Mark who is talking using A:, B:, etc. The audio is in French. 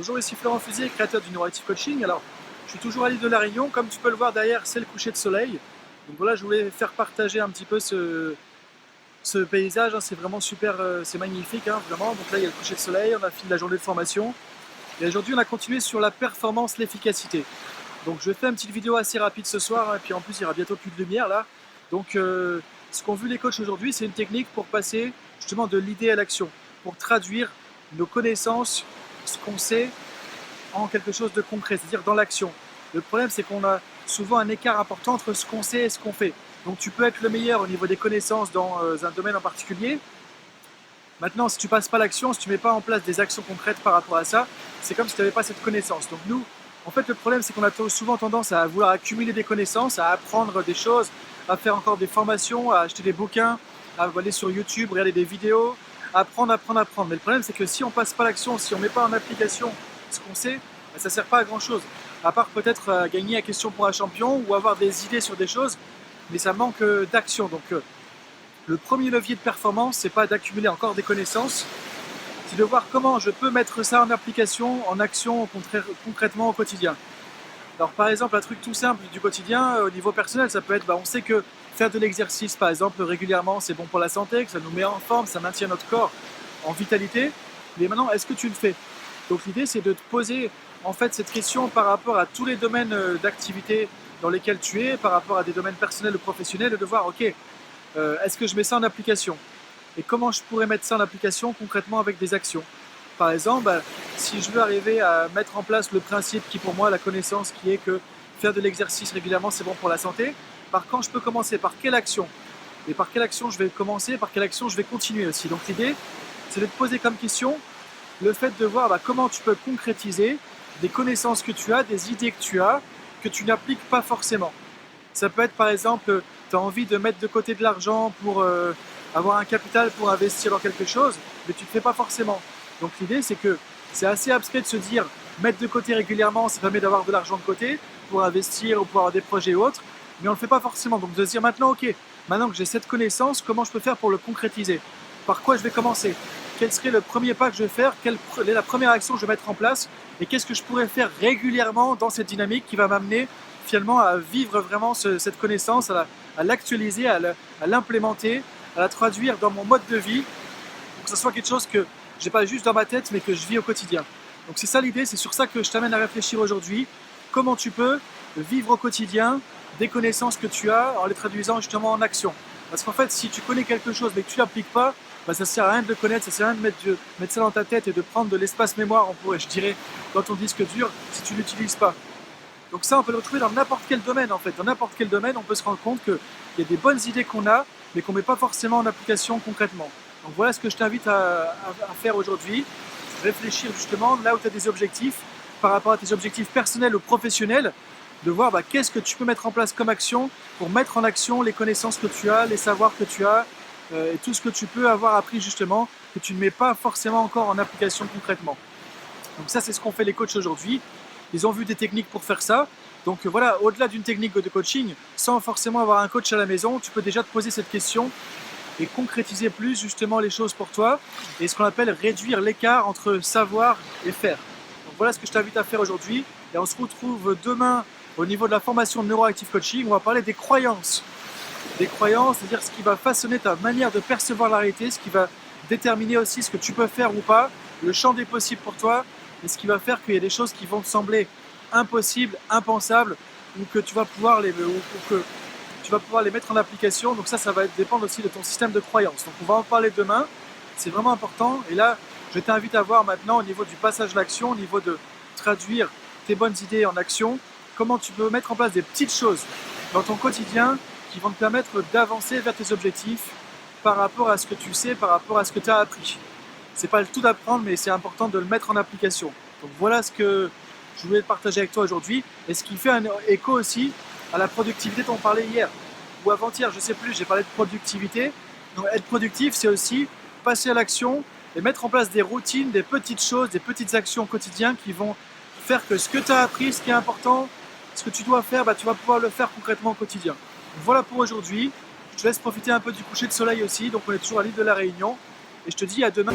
A: Bonjour, ici Florent Fusier, créateur du Neuroactive Coaching. Alors, je suis toujours à l'île de la Réunion. Comme tu peux le voir derrière, c'est le coucher de soleil. Donc voilà, je voulais faire partager un petit peu ce paysage. C'est vraiment super, c'est magnifique, vraiment. Donc là, il y a le coucher de soleil, on a fini la journée de formation. Et aujourd'hui, on a continué sur la performance, l'efficacité. Donc je vais faire une petite vidéo assez rapide ce soir, et puis en plus, il y aura bientôt plus de lumière là. Donc, ce qu'ont vu les coachs aujourd'hui, c'est une technique pour passer justement de l'idée à l'action, pour traduire nos connaissances, ce qu'on sait, en quelque chose de concret, c'est-à-dire dans l'action. Le problème, c'est qu'on a souvent un écart important entre ce qu'on sait et ce qu'on fait. Donc tu peux être le meilleur au niveau des connaissances dans un domaine en particulier. Maintenant, si tu passes pas l'action, si tu mets pas en place des actions concrètes par rapport à ça, c'est comme si tu n'avais pas cette connaissance. Donc nous, en fait, le problème, c'est qu'on a souvent tendance à vouloir accumuler des connaissances, à apprendre des choses, à faire encore des formations, à acheter des bouquins, à aller sur YouTube, regarder des vidéos, apprendre. Mais le problème, c'est que si on passe pas l'action, si on met pas en application ce qu'on sait, ça sert pas à grand chose. À part peut-être gagner la question pour un champion ou avoir des idées sur des choses, mais ça manque d'action. Donc le premier levier de performance, c'est pas d'accumuler encore des connaissances, c'est de voir comment je peux mettre ça en application, en action concrètement au quotidien. Alors par exemple, un truc tout simple du quotidien, au niveau personnel, ça peut être, on sait que faire de l'exercice par exemple régulièrement, c'est bon pour la santé, que ça nous met en forme, ça maintient notre corps en vitalité. Mais maintenant, est-ce que tu le fais? Donc l'idée, c'est de te poser en fait cette question par rapport à tous les domaines d'activité dans lesquels tu es, par rapport à des domaines personnels ou professionnels, et de voir, ok, est-ce que je mets ça en application? Et comment je pourrais mettre ça en application concrètement avec des actions? Par exemple, si je veux arriver à mettre en place le principe qui pour moi, la connaissance qui est que faire de l'exercice régulièrement, c'est bon pour la santé, par quand je peux commencer? Par quelle action? Et par quelle action je vais commencer? Par quelle action je vais continuer aussi? Donc l'idée, c'est de te poser comme question le fait de voir comment tu peux concrétiser des connaissances que tu as, des idées que tu n'appliques pas forcément. Ça peut être par exemple, tu as envie de mettre de côté de l'argent pour avoir un capital pour investir dans quelque chose, mais tu ne le fais pas forcément. Donc l'idée, c'est que c'est assez abstrait de se dire mettre de côté régulièrement, ça permet d'avoir de l'argent de côté pour investir ou pour avoir des projets ou autres, mais on ne le fait pas forcément. Donc de se dire maintenant, ok, maintenant que j'ai cette connaissance, comment je peux faire pour le concrétiser? Par quoi je vais commencer? Quel serait le premier pas que je vais faire? Quelle est la première action que je vais mettre en place? Et qu'est-ce que je pourrais faire régulièrement dans cette dynamique qui va m'amener finalement à vivre vraiment cette connaissance, à l'actualiser, à l'implémenter, à la traduire dans mon mode de vie, pour que ce soit quelque chose que je n'ai pas juste dans ma tête, mais que je vis au quotidien. Donc c'est ça l'idée, c'est sur ça que je t'amène à réfléchir aujourd'hui. Comment tu peux vivre au quotidien des connaissances que tu as en les traduisant justement en action. Parce qu'en fait, si tu connais quelque chose mais que tu l'appliques pas, ça ne sert à rien de le connaître, ça ne sert à rien de mettre ça dans ta tête et de prendre de l'espace mémoire, je dirais, dans ton disque dur, si tu ne l'utilises pas. Donc ça, on peut le retrouver dans n'importe quel domaine en fait. Dans n'importe quel domaine, on peut se rendre compte qu'il y a des bonnes idées qu'on a, mais qu'on ne met pas forcément en application concrètement. Donc voilà ce que je t'invite à faire aujourd'hui. Réfléchir justement là où tu as des objectifs, par rapport à tes objectifs personnels ou professionnels, de voir qu'est-ce que tu peux mettre en place comme action pour mettre en action les connaissances que tu as, les savoirs que tu as, et tout ce que tu peux avoir appris justement, que tu ne mets pas forcément encore en application concrètement. Donc ça, c'est ce qu'ont fait les coachs aujourd'hui. Ils ont vu des techniques pour faire ça. Donc voilà, au-delà d'une technique de coaching, sans forcément avoir un coach à la maison, tu peux déjà te poser cette question et concrétiser plus justement les choses pour toi et ce qu'on appelle réduire l'écart entre savoir et faire. Donc voilà ce que je t'invite à faire aujourd'hui et on se retrouve demain au niveau de la formation de Neuroactive Coaching. On va parler des croyances. Des croyances, c'est-à-dire ce qui va façonner ta manière de percevoir la réalité, ce qui va déterminer aussi ce que tu peux faire ou pas, le champ des possibles pour toi, et ce qui va faire qu'il y a des choses qui vont te sembler impossibles, impensables, ou que tu vas pouvoir les mettre en application. Donc ça va dépendre aussi de ton système de croyances. Donc on va en parler demain, c'est vraiment important. Et là, je t'invite à voir maintenant au niveau du passage à l'action, au niveau de traduire tes bonnes idées en action, comment tu peux mettre en place des petites choses dans ton quotidien qui vont te permettre d'avancer vers tes objectifs par rapport à ce que tu sais, par rapport à ce que tu as appris. C'est pas le tout d'apprendre, mais c'est important de le mettre en application. Donc voilà ce que je voulais partager avec toi aujourd'hui, et ce qui fait un écho aussi à la productivité dont on parlait hier ou avant-hier, je sais plus, j'ai parlé de productivité. Donc être productif, c'est aussi passer à l'action et mettre en place des routines, des petites choses, des petites actions quotidiennes qui vont faire que ce que tu as appris, ce qui est important, ce que tu dois faire, tu vas pouvoir le faire concrètement au quotidien. Donc voilà pour aujourd'hui. Je te laisse profiter un peu du coucher de soleil aussi. Donc on est toujours à l'île de la Réunion. Et je te dis à demain.